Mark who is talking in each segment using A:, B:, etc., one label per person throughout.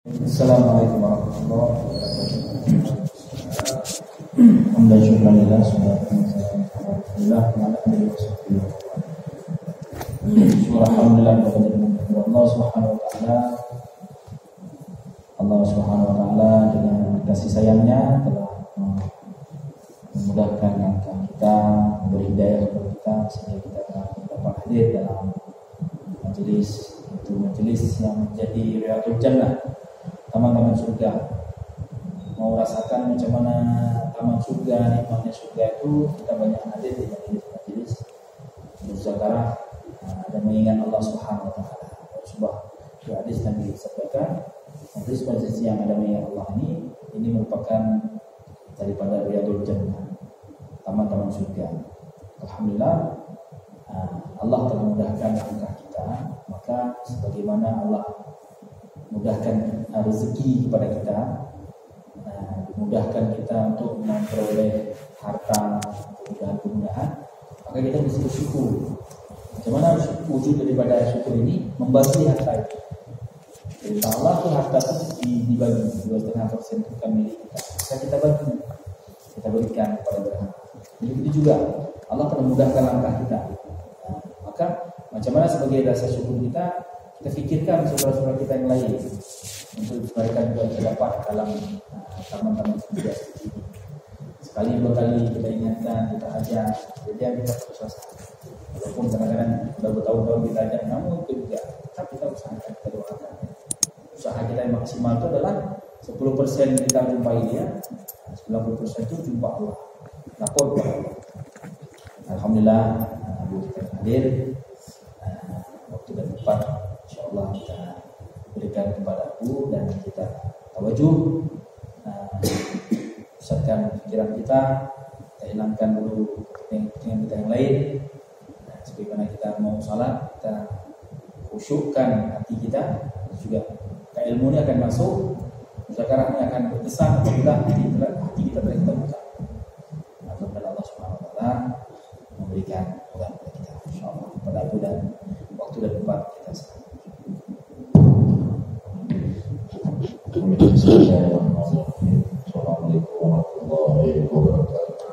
A: Assalamualaikum warahmatullahi wabarakatuh. Alhamdulillah, alhamdulillah kepada Allah Subhanahu wa taala. Allah Subhanahu wa taala dengan kasih sayangnya telah memudahkan langkah kita, memberi hidayah kepada kita sehingga kita dapat hadir dalam majelis yang menjadi Riyadhul Jannah, taman-taman surga. Mau rasakan macam mana taman surga, nikmatnya surga itu, kita banyak hadir di majelis berzakarah dan mengingat Allah Subhanahu wa taala. Sebuah hadis Nabi sampaikan, majelis yang ada mengingat Allah ini merupakan daripada Riyadhul Jannah, taman-taman surga. Alhamdulillah, Allah telah memudahkan langkah kita, maka sebagaimana Allah mudahkan rezeki kepada kita, memudahkan kita untuk memperoleh harta, kemudahan-kemudahan, maka kita mesti bersyukur. Bagaimana wujud daripada syukur ini? Membagi harta itu. Jadi Allah itu harta itu dibagi 2,5% bukan milik kita. Bisa kita bagi, kita berikan kepada berhak. Jadi itu juga Allah telah memudahkan langkah kita. Maka macam mana sebagai rasa syukur kita pikirkan saudara-saudara kita yang lain untuk mereka juga terdapat dalam taman-taman surga seperti ini. Sekali dua kali kita ingatkan, kita ajak, jadi kita berusaha. Walaupun kadang-kadang sudah bertahun-tahun kita ajak, namun itu juga tetap kita usahakan, kita doakan. Usaha kita yang maksimal itu adalah 10% kita jumpai dia, 90% itu jumpa Allah. Lapor kepada Allah. Alhamdulillah, kita hadir. Waktu dan tempat insyaallah kita berikan kepada aku dan kita tawajuh, pusatkan pikiran kita hilangkan dulu kepentingan kita yang lain. Sebagaimana kita mau salat, kita khusyukkan hati kita, juga ilmu ini akan masuk, muzakarah ini akan berkesan apabila hati kita telah kita buka. Alhamdulillah, Allah Subhanahu wa taala memberikan kepada kita insyaallah pada aku dan waktu dan tempat kita sekarang. Bismillahirrahmanirrahim. Assalamualaikum warahmatullahi wabarakatuh.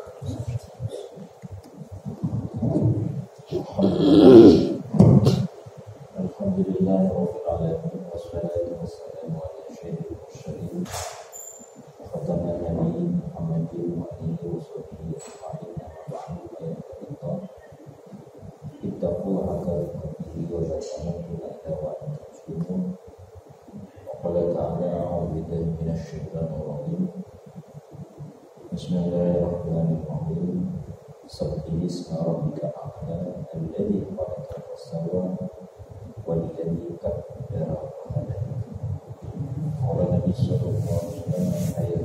A: Alhamdulillahirabbil alamin wassalatu wassalamu ala asyrofil mursalin wa khataman nabiyyin Muhammadin wa alihi washabbihi ajma'in. Ittaqu haqqa tuqatih wa la tamutunna illa wa antum muslimun. Qala ta'ala a'udzu billahi minasy syaithanir rajim. Bismillahirrahmanirrahim. Sabbihi isma rabbika a'la alladzi khalaqa fasawwa walladzi qaddara fahada. Qala Nabi sallallahu alaihi wasallam ayat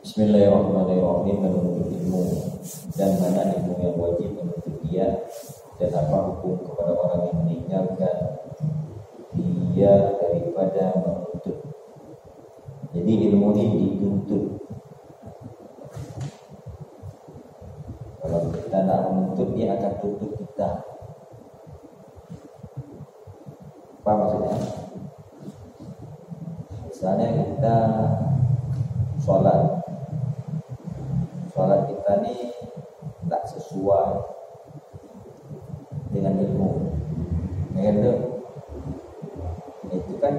A: Bismillahirrahmanirrahim. Menuntut ilmu dan mana ilmu yang wajib menuntut dia, dan apa hukum kepada orang yang meninggalkan dia daripada menuntut. Jadi ilmu ini dituntut. Kalau kita nak menuntut, dia akan tuntut kita. Apa maksudnya? Misalnya kita sholat kita ni tak sesuai dengan ilmu, itu kan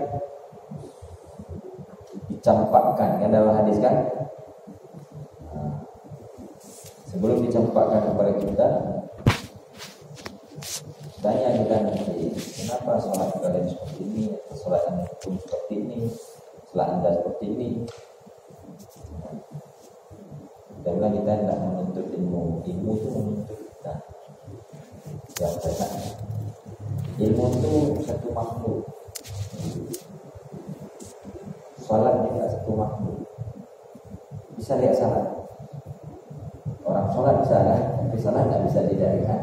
A: dicampakkan kan dalam hadis kan. sebelum dicampakkan kepada kita, tanya kita nanti, kenapa sholat kalian seperti ini, atau sholat anda pun seperti ini, sholat anda seperti ini. Kita bilang kita tidak menuntut ilmu, ilmu itu menuntut kita. Yang saya ilmu itu satu makhluk, sholat juga satu makhluk. Bisa lihat salat, orang sholat bisa kan, tapi salat tidak bisa didarikan.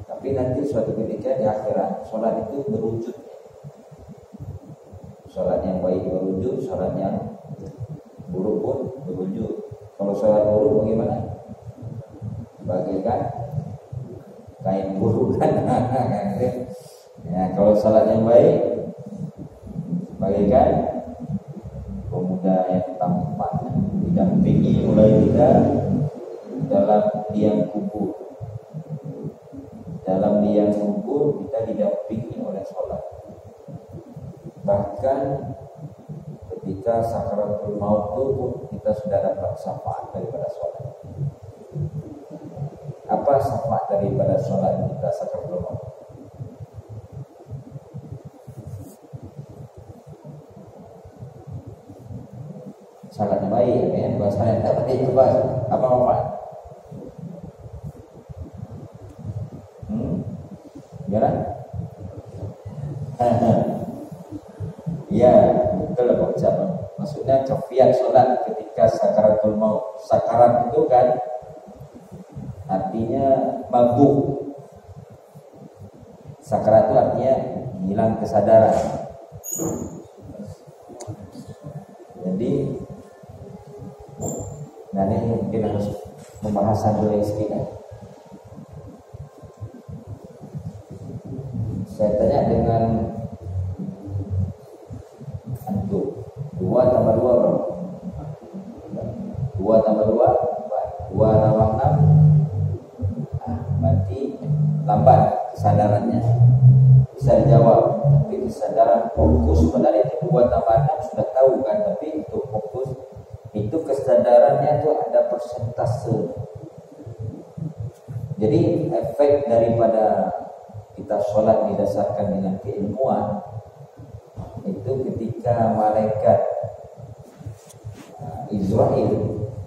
A: Tapi nanti suatu ketika di akhirat sholat itu berwujud. Sholat yang baik berwujud, sholat yang buruk pun berwujud. Kalau sholat buruk bagaimana? Bagaikan kain buruk kan? Ya, kalau sholat yang baik bagaikan pemuda yang tampan didampingi oleh kita dalam liang kubur. Dalam liang kubur kita didampingi oleh sholat. Bahkan ketika sakaratul maut pun kita sudah dapat syafaat daripada sholat. Apa syafaat daripada sholat kita sakaratul maut? Salatnya baik, ya, bahasanya tak baik itu apa? Gimana? Ya, betul Pak Ucap. Maksudnya kefiat sholat ketika sakaratul maut. Sakarat itu kan artinya mabuk. Sakarat itu artinya hilang kesadaran. Jadi, nah ini mungkin harus pembahasan dulu sedikit. Saya tanya dengan antum, 2 tambah 2 berapa? 2 tambah 2 2 tambah 6. Nah, berarti lambat kesadarannya. Bisa dijawab, tapi kesadaran fokus pada itu 2 tambah 6 sudah tahu kan, tapi untuk fokus itu kesadarannya itu ada persentase. Jadi efek daripada kita sholat didasarkan dengan keilmuan itu ketika malaikat Israel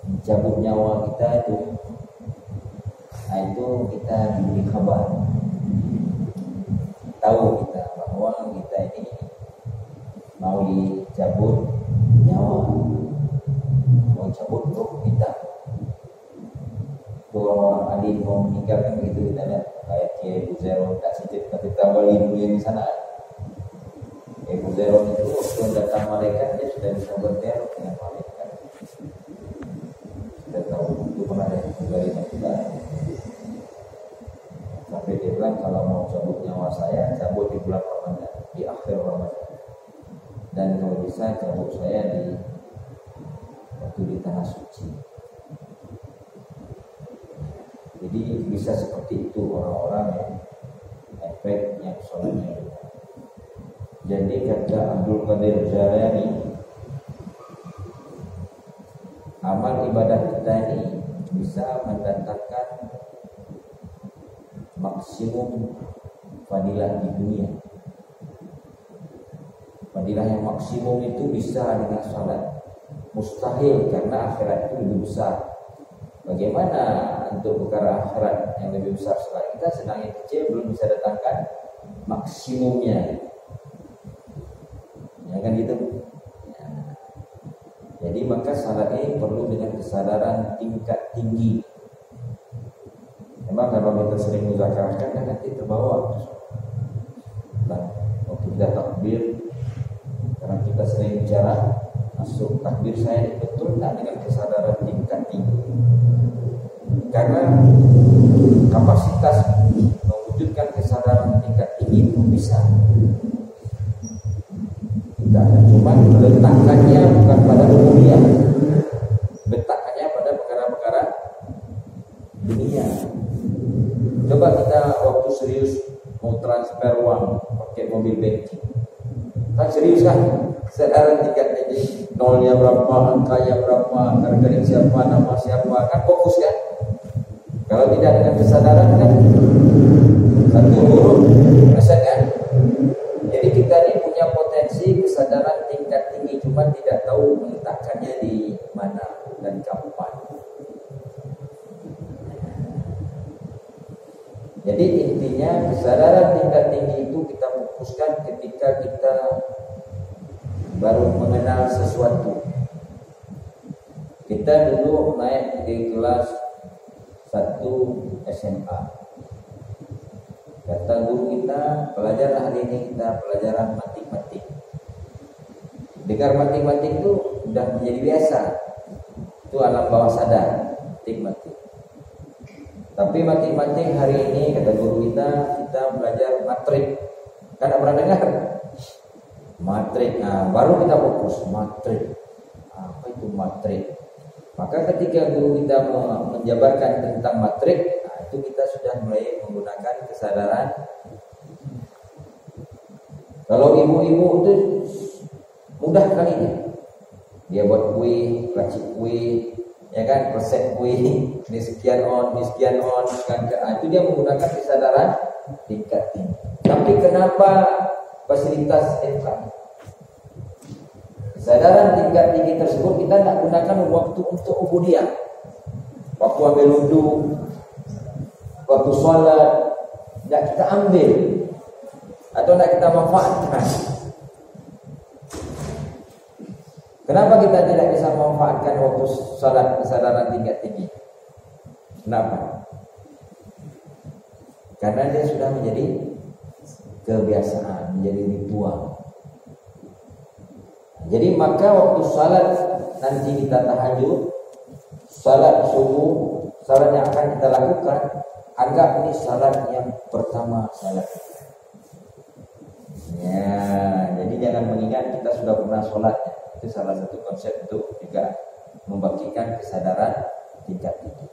A: mencabut nyawa kita itu, nah itu kita diberi kabar, tahu kita bahwa kita ini mau dicabut nyawa, mau cabut roh kita. Itu orang alim mau meninggal kan begitu, kita lihat kayak Kiai Buzero tak sedikit tapi tambah dulu yang di sana. Kiai Buzero itu waktu datang malaikat dia sudah bisa berdialog dengan malaikat. Kita tahu itu pernah ada dari kita. Sampai dia bilang kalau mau cabut nyawa saya, cabut di bulan Ramadan, di akhir Ramadan. Dan kalau bisa cabut saya di waktu di tanah suci. Jadi bisa seperti itu orang-orang yang efek yang sholatnya. Jadi kata Abdul Qadir Jailani, amal ibadah kita ini bisa mendatangkan maksimum fadilah di dunia. Fadilah yang maksimum itu bisa dengan sholat. Mustahil karena akhirat itu lebih besar. Bagaimana untuk perkara akhirat yang lebih besar sholat? Kita sedang yang kecil belum bisa datangkan maksimumnya. Ya kan gitu. Ya. Jadi maka sholat ini perlu dengan kesadaran tingkat tinggi. Memang kalau kita sering muzakarahkan kan nanti terbawa. Nah, waktu kita takbir, karena kita sering bicara, masuk takbir saya betul tak dengan kesadaran tingkat tinggi. Karena kapasitas mewujudkan kesadaran tingkat tinggi itu bisa. Tidak, cuma letakkannya bukan pada dunia, letakkannya pada perkara-perkara dunia. Coba kita waktu serius mau transfer uang pakai mobil banking, kan serius kan?
B: Kesadaran tingkat tinggi, nolnya berapa, angkanya berapa, rekening siapa, nama siapa, kan fokus kan. Kalau tidak dengan kesadaran kan satu huruf reset kan. Jadi kita ini punya potensi kesadaran tingkat tinggi, cuma tidak tahu meletakkannya di mana dan kapan. Jadi intinya kesadaran tingkat tinggi itu kita fokuskan ketika kita baru mengenal sesuatu. Kita dulu naik di kelas 1 SMA. Kata guru kita, pelajaran hari ini kita pelajaran matematik. Dengar matematik itu sudah menjadi biasa. Itu alam bawah sadar, matematik. Tapi matematik hari ini kata guru kita belajar matrik. Kan pernah dengar? Matrik. Nah, baru kita fokus matrik. Apa itu matrik? Maka ketika guru kita menjabarkan tentang matrik, nah itu kita sudah mulai menggunakan kesadaran. Kalau ibu-ibu itu mudah kali ini. Dia buat kue, racik kue, ya kan, resep kue, ini sekian on, kan, itu dia menggunakan kesadaran tingkat tinggi. Tapi kenapa fasilitas FK? Kesadaran tingkat tinggi tersebut kita tidak gunakan waktu untuk ubudiyah, waktu ambil wudu, waktu sholat, tidak kita ambil atau tidak kita manfaatkan. Kenapa kita tidak bisa memanfaatkan waktu sholat kesadaran tingkat tinggi? Kenapa? Karena dia sudah menjadi kebiasaan, menjadi ritual. Jadi maka waktu salat nanti kita tahajud, salat subuh, salat yang akan kita lakukan, anggap ini salat yang pertama salat. Ya, jadi jangan mengingat kita sudah pernah sholat. Itu salah satu konsep untuk juga membangkitkan kesadaran tingkat tinggi.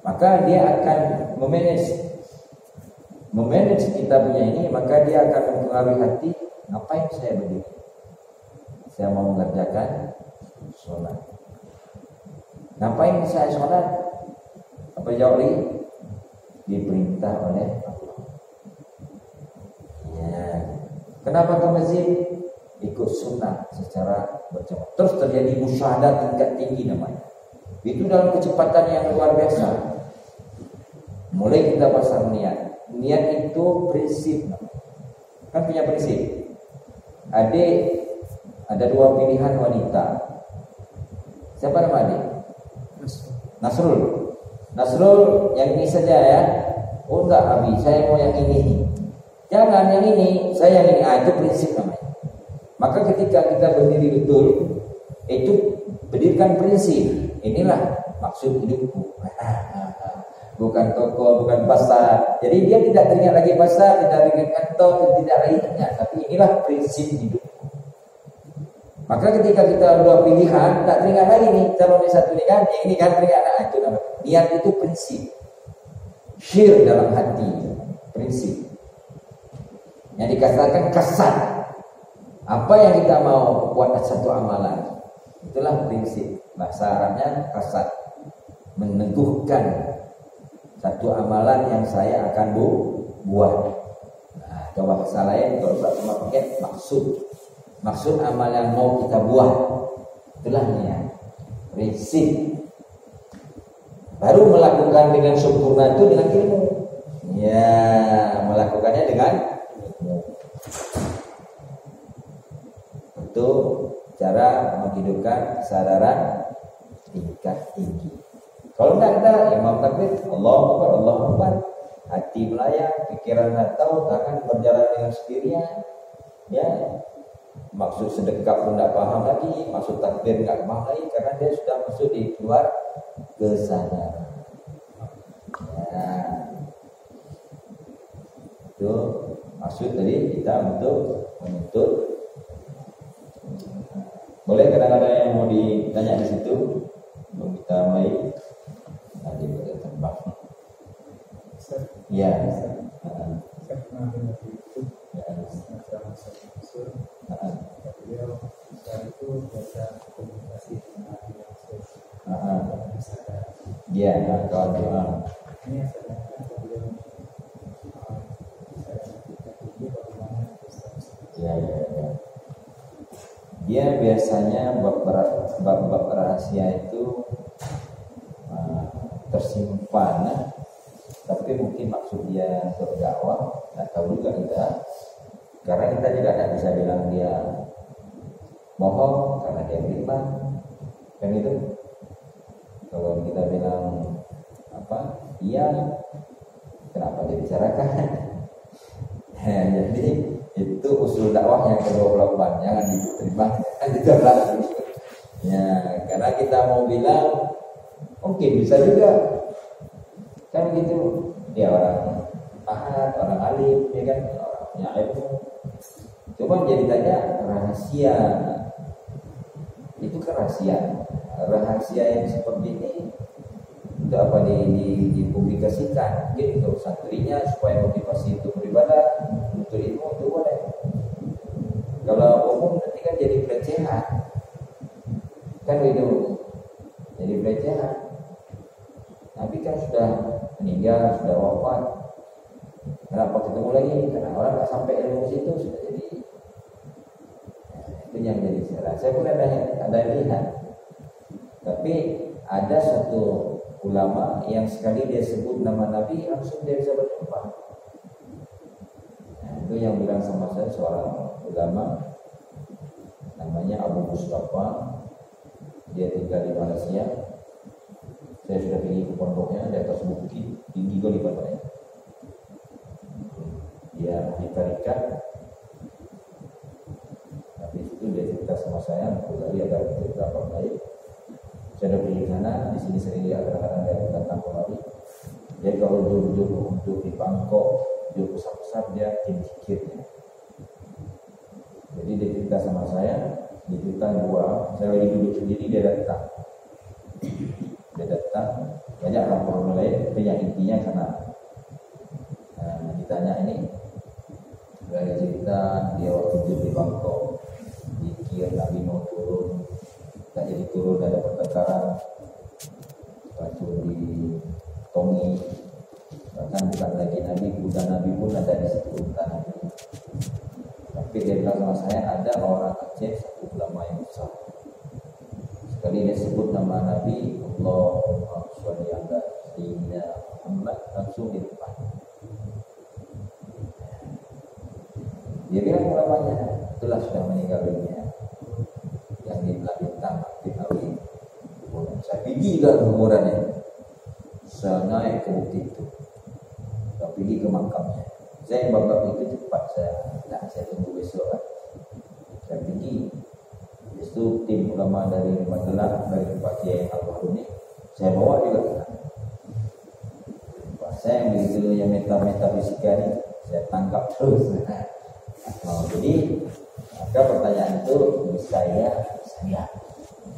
B: Maka dia akan memanage kita punya ini, maka dia akan mempengaruhi hati. Ngapain saya berdiri? Saya mau mengerjakan sholat. Ngapain saya sholat? Apa jawab ini? Diperintah oleh Allah. Ya. Kenapa ke masjid? Ikut sunnah secara berjamaah. Terus terjadi musyahadah tingkat tinggi namanya. Itu dalam kecepatan yang luar biasa. Mulai kita pasang niat. Niat itu prinsip. Kan punya prinsip. Ada dua pilihan wanita. Siapa nama adik? Nasrul. Nasrul yang ini saja ya. Oh enggak Abi, saya mau yang ini. Jangan yang ini, saya yang ini. Itu prinsip namanya. Maka ketika kita berdiri betul, itu berdirikan prinsip. Inilah maksud hidupku. Bukan toko, bukan pasar. Jadi dia tidak teringat lagi pasar, tidak teringat kantor, tidak lagi ingat. Tapi inilah prinsip hidup. Maka ketika kita dua pilihan, tak teringat lagi nih calon yang satu ini kan, yang ini kan teringat. Nah, itu namanya niat, itu prinsip. Syir dalam hati, prinsip. Yang dikatakan kasat. Apa yang kita mau buat satu amalan, itulah prinsip. Bahasa Arabnya kasat, meneguhkan satu amalan yang saya akan buat. Nah, coba bahasa lain, kalau tak cuma pakai maksud. Maksud amal yang mau kita buat, itulah niat, prinsip. Baru melakukan dengan sempurna itu dengan ilmu. Ya, melakukannya dengan ilmu. Itu cara menghidupkan kesadaran tingkat tinggi. Kalau tidak ada imam takbir, Allahu Akbar, Allahu Akbar, hati melayang, pikiran tak tahu, tangan berjalan dengan sendirinya. Ya, maksud sedekap pun tidak paham lagi, maksud takbir tidak paham lagi, karena dia sudah masuk di luar kesadaran. Ya, itu maksud tadi kita untuk menuntut. Boleh kadang-kadang yang mau ditanya di situ, mau kita mulai. Nanti kita terbang. Ya. Saya pernah dengar di YouTube. Ya. Ya, kawan doa.
A: Ini yang saya tanyakan ke beliau bisa kita tinggi bagaimana
B: Ya. Dia biasanya bab rahasia itu tersimpan, tapi mungkin maksud dia untuk dakwah, nggak tahu juga kita. Karena kita juga tidak bisa bilang dia bohong karena dia beriman, kan itu. Kalau kita bilang iya, kenapa dia bicarakan? Jadi itu usul dakwah yang ke-28, jangan diterima, jangan ditolak. Ya, karena kita mau bilang mungkin bisa juga, kan gitu. Dia orang ahad, orang alim, ya kan, orang punya ilmu. Cuma jadi tanya rahasia, itu kan rahasia yang seperti ini untuk apa dipublikasikan? Mungkin untuk santrinya supaya motivasi untuk beribadah, untuk ilmu itu boleh. Kalau umum nanti kan jadi pelecehan, kan itu jadi pelecehan. Nabi kan sudah meninggal, sudah wafat. Kenapa ketemu lagi? Karena orang nggak sampai ilmu situ sudah jadi. Itu yang jadi salah. Saya pun ada lihat, tapi ada satu ulama yang sekali dia sebut nama Nabi langsung dia bisa berjumpa. Nah, itu yang bilang sama saya seorang ulama namanya Abu Mustafa, dia tinggal di Malaysia. Saya sudah pergi ke pondoknya, di atas bukit tinggi kali pondoknya. Dia ahli tarikat. Habis itu dia cerita sama saya, tadi ada cerita apa baik. Saya sudah pergi ke sana, di sini sering dia kadang-kadang dia datang kembali. Dia kalau duduk di Bangkok, duduk besar-besar dia zikirnya. Jadi dia cerita sama saya, di hutan gua, saya lagi duduk sendiri, dia datang, banyak orang mulai, tapi yang intinya karena ditanya ini, dia cerita dia waktu duduk di Bangkok, zikir Nabi mau turun, tak jadi turun, ada pertengkaran, langsung di Tongi, bahkan bukan lagi Nabi, kuda Nabi pun ada di situ, kuda Nabi. Tapi dia bilang sama saya, ada orang Aceh, satu ulama yang besar. Sekali dia sebut nama Nabi, Allahumma sholli ala sayyidina Muhammad, langsung di depan. Dia bilang ulamanya, itulah sudah meninggal dunia. Yang di Bintang, di Nawi. Saya pergi ke kuburannya. Saya naik ke bukit itu. Saya pergi ke makamnya. Saya babak itu cepat, saya tunggu besok kan. Saya pergi. Itu tim ulama dari Magelang, dari Pak Kiai Al-Bahuni, saya bawa juga ke sana. Saya yang begitu yang metafisika ini, saya tangkap terus. Jadi maka pertanyaan itu saya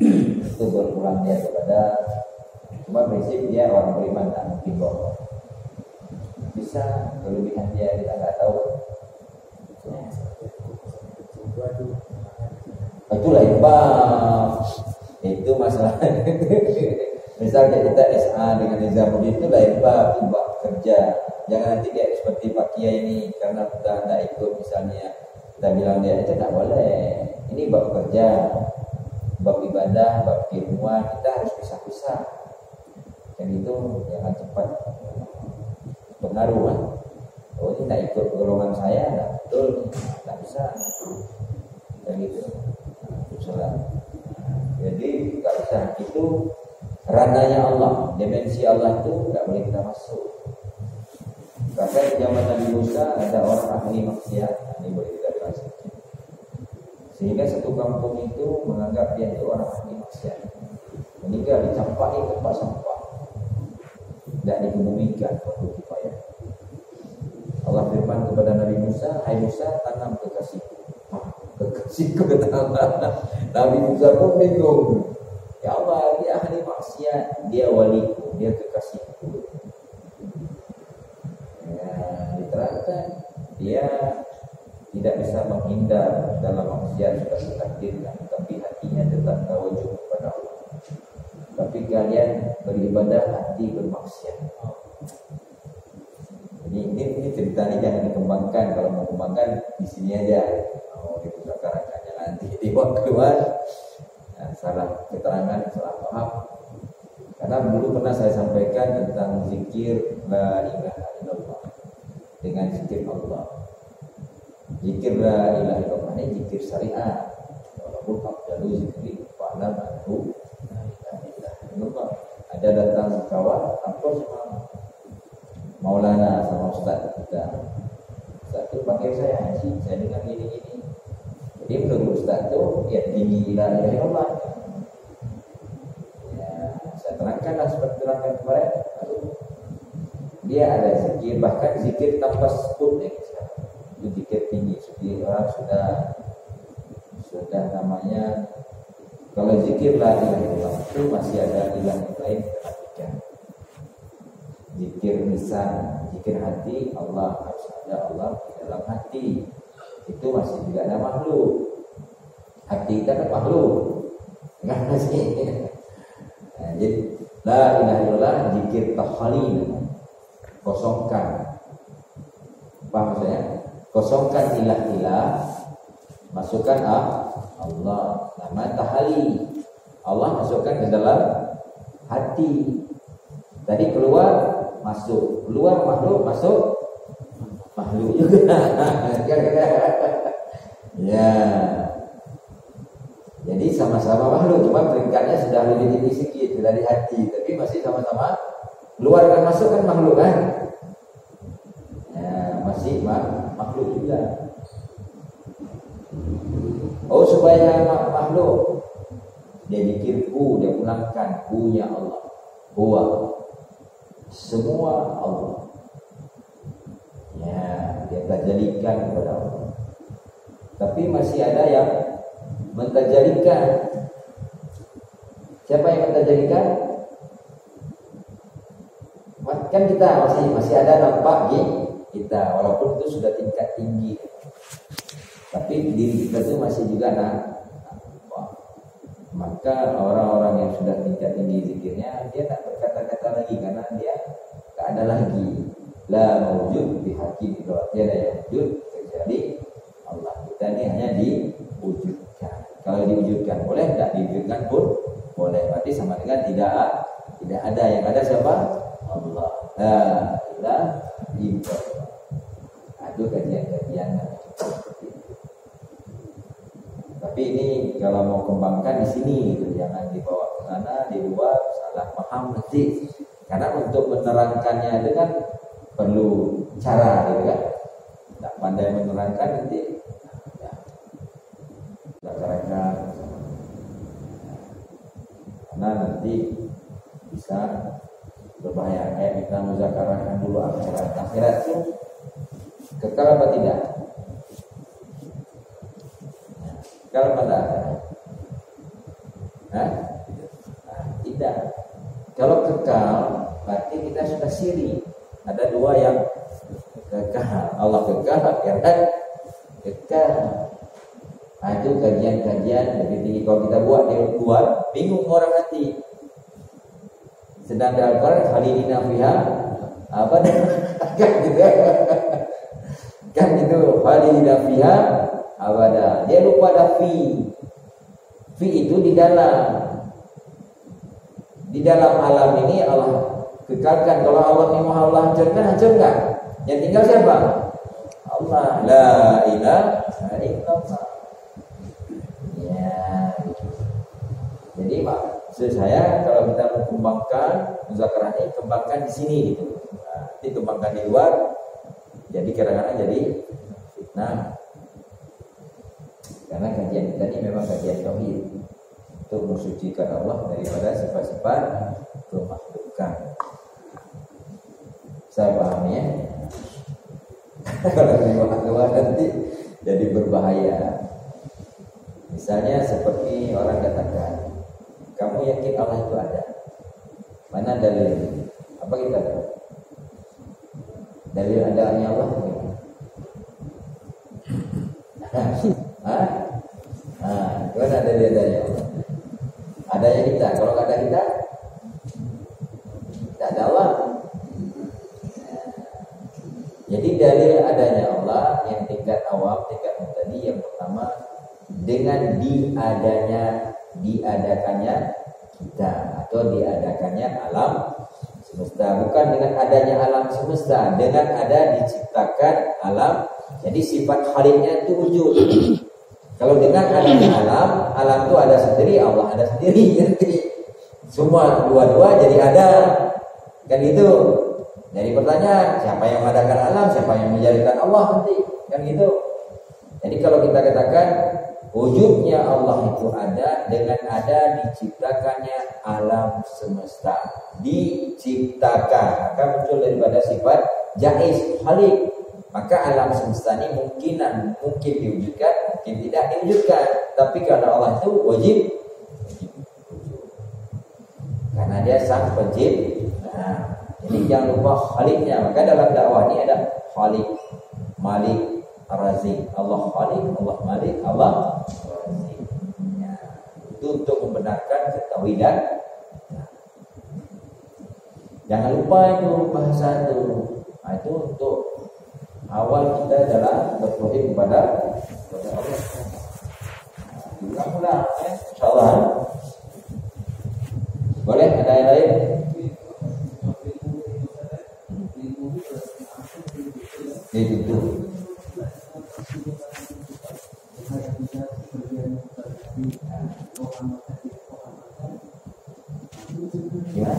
B: itu berulang dia kepada, cuma prinsip dia orang beriman tak mungkin bohong. Bisa kelebihan dia kita nggak tahu. Itu lain bab. Itu masalah. Misalnya kita SA dengan Nizamuddin itu lain bab, kerja. Jangan nanti dia seperti Pak Kiai ini karena kita tidak ikut misalnya kita bilang dia itu tidak boleh. Ini bab kerja, bab ibadah, bab keilmuan kita harus pisah-pisah. Dan itu jangan cepat pengaruh kan. Oh ini tidak ikut golongan saya, tidak betul, tidak bisa. Dan gitu. Salah. Jadi nggak usah, itu ranahnya Allah, dimensi Allah itu nggak boleh kita masuk. Bahkan di zaman Nabi Musa ada orang ahli maksiat, ini boleh kita bilang sedikit. Sehingga satu kampung itu menganggap dia itu orang ahli maksiat. Meninggal dicampaki ke tempat sampah, tidak dikebumikan waktu kifayah. Allah firman kepada Nabi Musa, hai Musa, tanam kekasihku. Kekasihku tanam. Nabi Musa pun bingung. Ya Allah, dia ahli maksiat, dia waliku, dia kekasihku. Ya, diterangkan dia tidak bisa menghindar dalam maksiat sudah ditakdirkan, tapi hatinya tetap tawajuh kepada Allah. Tapi kalian beribadah hati manusia. Ini cerita ini jangan dikembangkan. Kalau mau kembangkan di sini aja. Oh, itu sekarang nanti dibawa keluar. Nah, salah keterangan, salah paham. Karena dulu pernah saya sampaikan tentang zikir la ilaha illallah dengan zikir Allah. Zikir la ilaha illallah ini zikir syariat. Walaupun afdalu zikri fa'lam anhu la ilaha illallah. Ada datang kawan apa sama Maulana sama Ustaz kita. Ustaz itu panggil saya Haji, saya dengar gini. Jadi menurut Ustaz itu ya tinggi la ilaha illallah. Terangkanlah seperti terangkan kemarin. Lalu dia ada zikir, bahkan zikir tanpa sebut itu zikir tinggi. Jadi orang sudah namanya. Kalau zikir la ilaha illallah itu masih ada ilah lain perhatikan. Zikir lisan, zikir hati, Allah harus ada Allah di dalam hati. Itu masih tidak ada makhluk. Hati kita kan makhluk, enggak masih. Nah, jadi la ilaha illallah zikir tahalil, kosongkan. Paham maksudnya? Kosongkan ilah-ilah, masukkan Allah, nama tahali. Allah masukkan ke dalam hati. Tadi keluar masuk, keluar makhluk masuk makhluk juga. Ya. Jadi sama-sama makhluk, cuma peringkatnya sudah lebih tinggi sedikit dari hati, tapi masih sama-sama keluar dan masuk kan makhluk kan? Ya, masih makhluk juga. Oh, supaya makhluk dia zikirku, dia pulangkan punya Allah, huwa semua Allah. Ya, dia tajalikan kepada Allah. Tapi masih ada yang mentajalikan. Siapa yang mentajalikan? Kan kita masih ada nampak kita, walaupun itu sudah tingkat tinggi. Tapi diri kita itu masih juga nampak. Maka orang-orang yang sudah tingkat tinggi zikirnya, dia tak berkata-kata lagi karena dia tak ada lagi la mawjud bihaqi, tiada yang wujud kecuali Allah. Kita ini hanya diwujudkan. Kalau diwujudkan boleh, tidak diwujudkan pun boleh. Berarti sama dengan tidak ada. Yang ada siapa? Allah. La ilaha illallah. Itu kajian-kajian. Tapi ini kalau mau kembangkan di sini, gitu. Jangan dibawa ke sana, di luar salah paham nanti. Karena untuk menerangkannya itu kan perlu cara, gitu kan. Tak pandai menerangkan nanti. Masyarakat, karena nanti bisa berbahaya. Kayak kita muzakarahkan dulu akhirat itu kekal apa tidak? Kekal apa tidak? Tidak. Kalau kekal berarti kita sudah syirik. Ada dua yang kekal. Allah kekal, akhirat kekal. Nah, itu kajian-kajian lebih tinggi. Kalau kita buat di luar, bingung orang nanti. Sedang dalam Al-Quran khalidina fiha abadan. Kan gitu. Kan gitu, khalidina fiha abadan. Dia lupa ada fi. Fi itu di dalam. Di dalam alam ini Allah kekalkan. Kalau Allah ini mau Allah hancurkan, hancur enggak? Yang tinggal siapa? Allah. La ilaha illallah. Jadi maksud saya kalau kita mau kembangkan muzakarah ini, kembangkan di sini gitu. Nanti kembangkan di luar, jadi kadang-kadang jadi fitnah. Karena kajian kita ini memang kajian tauhid untuk mensucikan Allah daripada sifat-sifat kemakhlukan. Saya pahami ya. Kalau dibawa keluar nanti jadi berbahaya. Misalnya seperti orang katakan, kamu yakin Allah itu ada? Mana dalil? Apa kita tahu? Dalil adanya Allah? Gimana dalil adanya Allah? Adanya kita. Kalau nggak ada kita, tidak ada Allah. Jadi dalil adanya Allah yang tingkat awam, tingkat tadi yang pertama dengan diadakannya kita atau diadakannya alam semesta, bukan dengan adanya alam semesta, dengan ada diciptakan alam. Jadi sifat khaliknya itu wujud. Kalau dengan adanya alam itu ada sendiri, Allah ada sendiri. Jadi semua dua-dua jadi ada. Kan gitu. Jadi pertanyaan, siapa yang mengadakan alam, siapa yang menjadikan Allah nanti? Kan gitu. Jadi kalau kita katakan wujudnya Allah itu ada dengan ada diciptakannya alam semesta. Diciptakan, maka muncul daripada sifat jaiz khalik. Maka alam semesta ini mungkin diwujudkan, mungkin tidak diwujudkan. Tapi karena Allah itu wajib karena dia sang pencipta. Jadi jangan lupa khaliknya. Maka dalam dakwah ini ada khalik, malik, razik. Allah khalik, Allah malik, Allah razik. Ya, itu untuk membenarkan ketauhidan. Jangan lupa itu bahasa itu. Nah, itu untuk awal kita dalam bertauhid kepada Allah. Diulang-ulang ya, insyaallah. Boleh ada yang lain? Itu. Ya.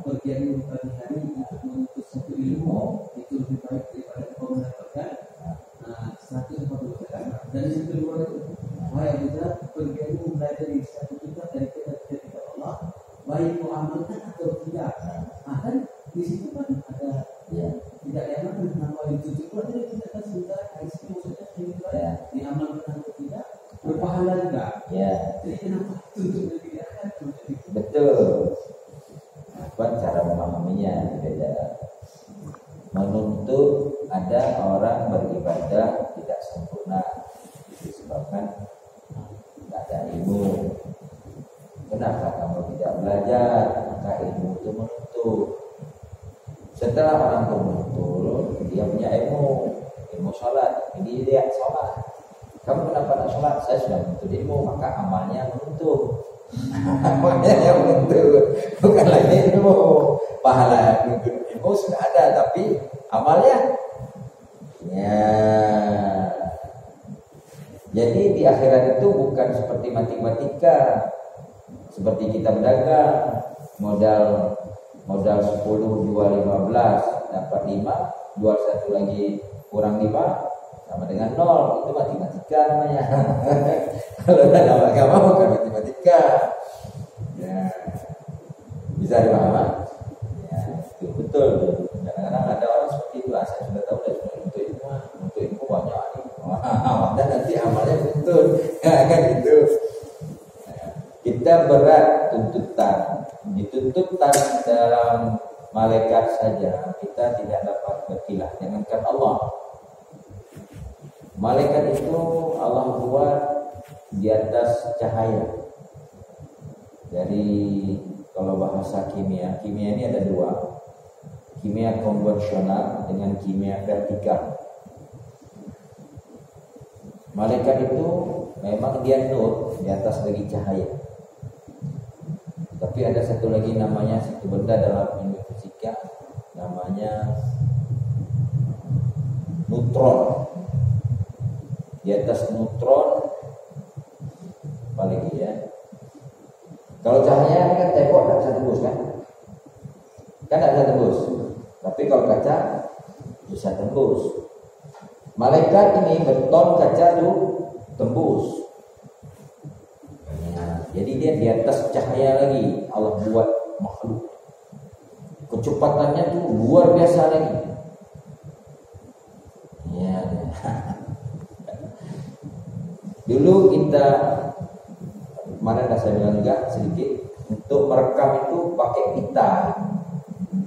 C: Bagian pagi hari untuk menuntut satu ilmu itu lebih baik daripada kau mendapatkan 140 persen. Dan yang kedua itu, wahai Abu bagianmu belajar di satu kitab dari kitab Allah, baik kau amalkan atau tidak. Kan di situ kan ada tidak diamalkan kenapa itu itu ada tidak sudah IC maksudnya tidak diamalkan atau tidak berpahala juga.
B: Ya.
C: Jadi kenapa tuntut tidak kan?
B: Betul. Cara memahaminya beda. Menuntut ada orang beribadah tidak sempurna disebabkan tidak ada ilmu. Kenapa kamu tidak belajar? Maka ilmu itu menuntut. Setelah orang itu menuntut, dia punya ilmu sholat. Jadi dia sholat. Kamu kenapa tidak sholat? Saya sudah menuntut ilmu, maka amalnya menuntut. Amalnya yang menuntut, bukan lagi ilmu. Pahala ilmu sudah ada, tapi amalnya ya. Jadi di akhirat itu bukan seperti matematika, seperti kita berdagang, modal 10 jual 15 dapat 5, jual 1 lagi kurang 5 sama dengan 0. Itu matematika namanya. Kalau dalam agama bukan matematika. Ya. Bisa dipahami? Ya, itu betul. Kadang-kadang ada orang seperti itu. Saya sudah tahu dan sudah untuk ilmu banyak. Dan nanti amalnya betul. Ya, kan itu. Kita berat tuntutan. Dituntutkan dalam malaikat saja kita tidak dapat berkilah. Jangankan Allah. Malaikat itu Allah buat di atas cahaya. Jadi kalau bahasa kimia ini ada 2. Kimia konvensional dengan kimia vertikal. Malaikat itu memang dia nur di atas dari cahaya. Tapi ada satu lagi namanya satu benda dalam ilmu fisika namanya neutron. Di atas neutron apalagi ya. Kalau cahaya kan tembok tidak bisa tembus kan? Kan tidak bisa tembus. Tapi kalau kaca bisa tembus. Malaikat ini beton kaca tuh tembus. Ya, jadi dia di atas cahaya lagi. Allah buat makhluk. Kecepatannya tuh luar biasa lagi. Ya. Dulu kita kemarin saya bilang juga sedikit untuk merekam itu pakai pita.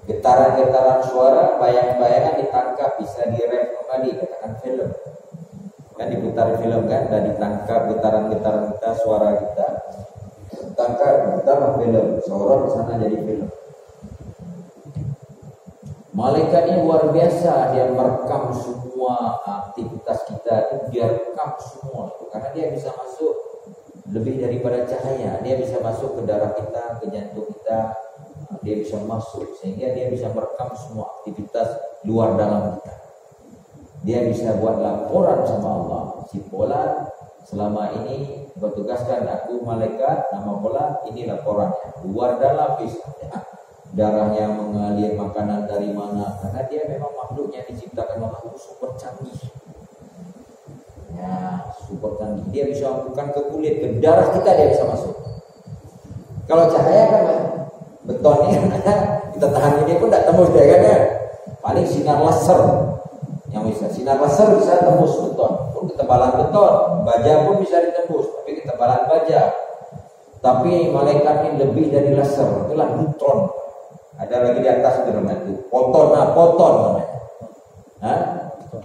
B: Getaran-getaran suara, bayang-bayangan ditangkap bisa direm kembali, katakan film. Kan diputar film kan, dan ditangkap getaran-getaran kita, suara kita. Tangkap, putar film, sorot ke sana jadi film. Malaikat ini luar biasa, dia merekam semua aktivitas kita itu, dia rekam semua karena dia bisa masuk lebih daripada cahaya, dia bisa masuk ke darah kita, ke jantung kita, dia bisa masuk sehingga dia bisa merekam semua aktivitas luar dalam kita. Dia bisa buat laporan sama Allah, si Fulan selama ini bertugaskan aku malaikat, nama Fulan, ini laporannya. Luar dalam bisa darahnya mengalir, makanan dari mana, karena dia memang makhluknya diciptakan Allah itu super canggih. Ya, super canggih. Dia bisa bukan ke kulit, ke darah kita dia bisa masuk. Kalau cahaya kan beton ini kita tahan ini pun tidak tembus dia kan ya. Paling sinar laser yang bisa, sinar laser bisa tembus beton, pun ketebalan beton, baja pun bisa ditembus, tapi ketebalan baja. Tapi malaikat ini lebih dari laser, itulah neutron. Ada lagi di atas itu namanya itu foton, foton namanya.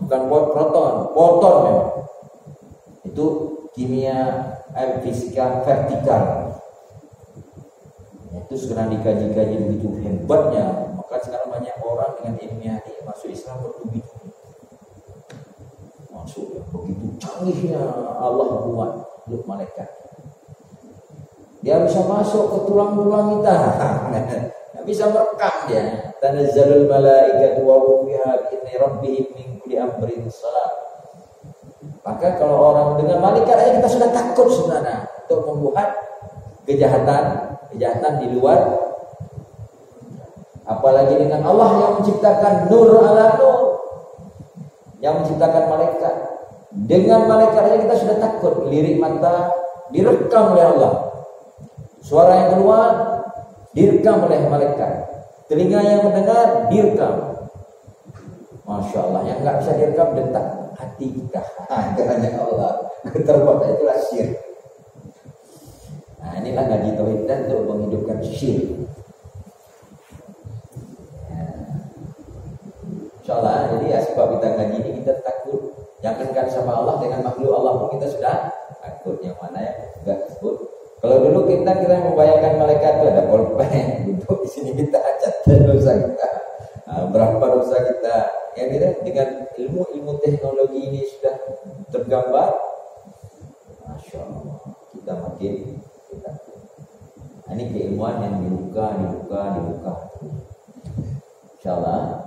B: Bukan proton, foton memang. Itu kimia fisika vertikal. Itu sekarang dikaji-kaji begitu hebatnya. Maka sekarang banyak orang dengan ilmiah ini masuk Islam bertubi-tubi. Masuk begitu canggihnya Allah buat untuk malaikat. Dia bisa masuk ke tulang-tulang kita. Bisa merekam dia. Tanazzalul malaikatu wa ruhu fiha bi idzni rabbihim min kulli amrin salam. Maka kalau orang dengan malaikat kita sudah takut sebenarnya untuk membuat kejahatan di luar. Apalagi dengan Allah yang menciptakan nur ala nur, yang menciptakan malaikat. Dengan malaikat kita sudah takut. Lirik mata direkam oleh Allah. Suara yang keluar direkam oleh malaikat, telinga yang mendengar direkam. Masya Allah, yang nggak bisa direkam detak hati kita. Hanya Allah terbuat itulah syirik. Nah inilah ngaji tauhid dan untuk menghidupkan syirik. Insya Allah, jadi ya sebab kita ngaji ini kita takut. Yakinkan sama Allah, dengan makhluk Allah pun kita sudah takut. Yang mana ya nggak takut. Kalau dulu kita membayangkan malaikat itu ada pulpen, duduk di sini kita catat dosa kita, berapa dosa kita, ya kita dengan ilmu teknologi ini sudah tergambar, masya Allah kita makin kita. Nah, ini keilmuan yang dibuka, insya Allah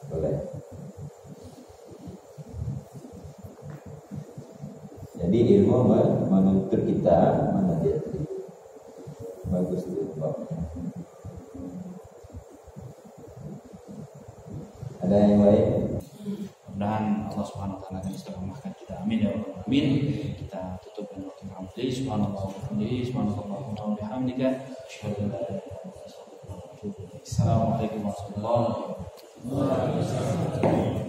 B: boleh. Jadi ilmu menuntut kita mana dia bagus itu babnya. Ada yang lain?
A: Mudah-mudahan Allah Subhanahu wa taala akan istiqomahkan kita. Amin ya rabbal alamin. Kita tutup dengan doa alhamdulillah subhanallah wa bihamdihi subhanallah wa bihamdika asyhadu an la ilaha illa anta astaghfiruka wa atubu ilaik. Assalamualaikum warahmatullahi wabarakatuh.